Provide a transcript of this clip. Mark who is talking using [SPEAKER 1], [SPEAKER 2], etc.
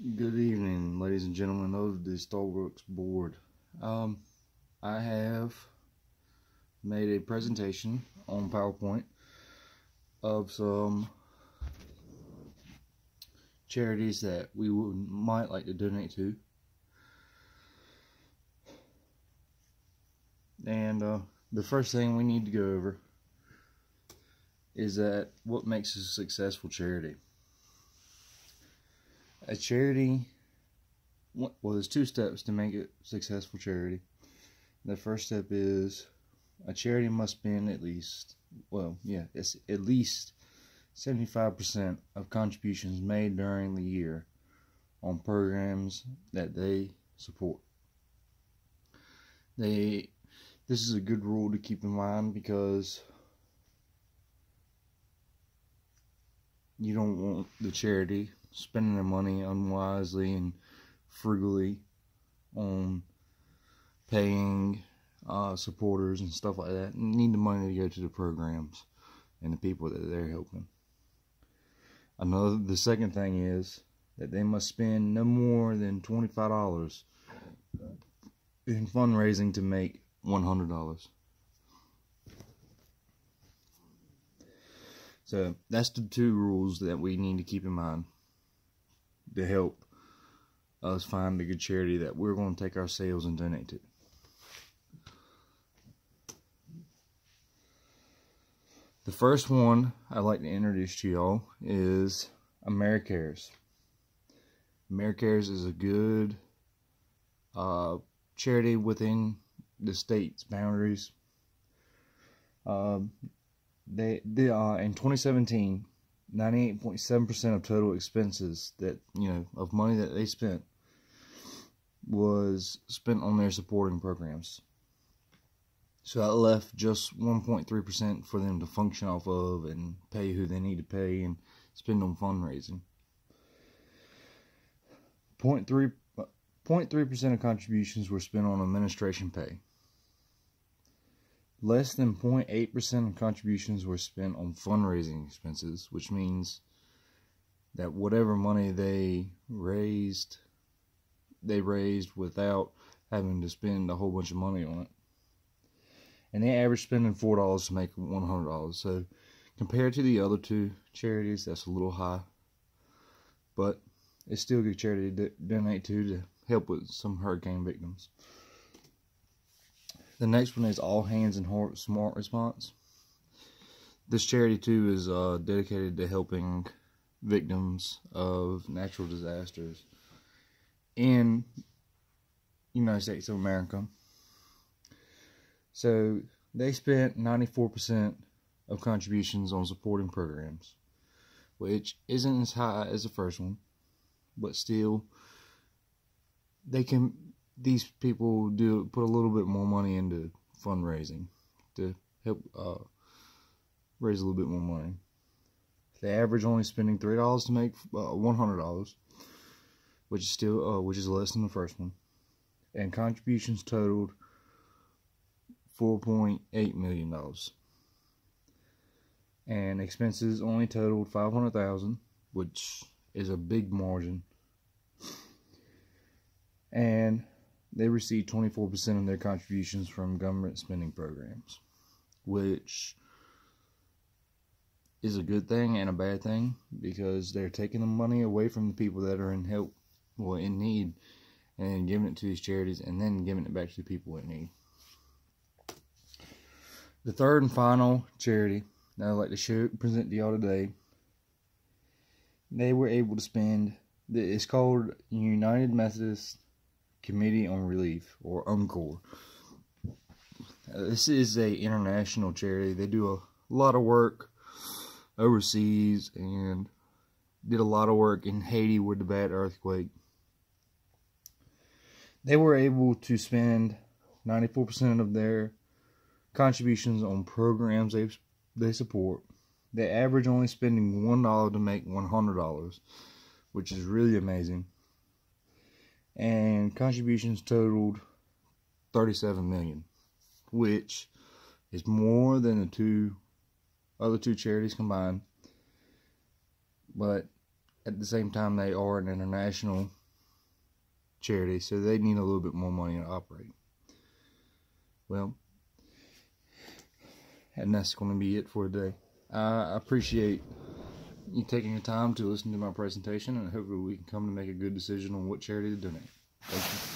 [SPEAKER 1] Good evening, ladies and gentlemen of the Starbucks board. I have made a presentation on PowerPoint of some charities that we might like to donate to. And the first thing we need to go over is that what makes a successful charity. A charity, well, there's two steps to make it a successful charity. The first step is a charity must spend at least 75% of contributions made during the year on programs that they support. This is a good rule to keep in mind because you don't want the charity spending their money unwisely and frugally on paying supporters and stuff like that. You need the money to go to the programs and the people that they're helping. The second thing is that they must spend no more than $25 in fundraising to make $100. So that's the two rules that we need to keep in mind to help us find a good charity that we're going to take our sales and donate to. The first one I'd like to introduce to y'all is AmeriCares. AmeriCares is a good charity within the state's boundaries. In 2017, 98.7% of total expenses of money that they spent was spent on their supporting programs. So that left just 1.3% for them to function off of and pay who they need to pay and spend on fundraising. 0.3% of contributions were spent on administration pay. Less than 0.8% of contributions were spent on fundraising expenses, which means that whatever money they raised without having to spend a whole bunch of money on it. And they average spending $4 to make $100. So compared to the other two charities, that's a little high. But it's still a good charity to donate to help with some hurricane victims. The next one is All Hands and Smart Response. This charity too is dedicated to helping victims of natural disasters in the United States of America. So they spent 94% of contributions on supporting programs, which isn't as high as the first one, but still these people put a little bit more money into fundraising to help raise a little bit more money. They average only spending $3 to make $100, which is less than the first one, and contributions totaled $4.8 million, and expenses only totaled $500,000, which is a big margin. And they received 24% of their contributions from government spending programs, which is a good thing and a bad thing because they're taking the money away from the people that are in need, and giving it to these charities and then giving it back to the people in need. The third and final charity that I'd like to present to y'all today, they were able to spend, it's called United Methodist Committee on Relief, or UMCOR. This is a international charity. They do a lot of work overseas and did a lot of work in Haiti with the bad earthquake. They were able to spend 94% of their contributions on programs they support. They average only spending $1 to make $100, which is really amazing. And contributions totaled $37 million, which is more than the other two charities combined. But at the same time, they are an international charity, so they need a little bit more money to operate. Well, and that's going to be it for today. I appreciate you taking the time to listen to my presentation, and hopefully we can come to make a good decision on what charity to donate. Thank you.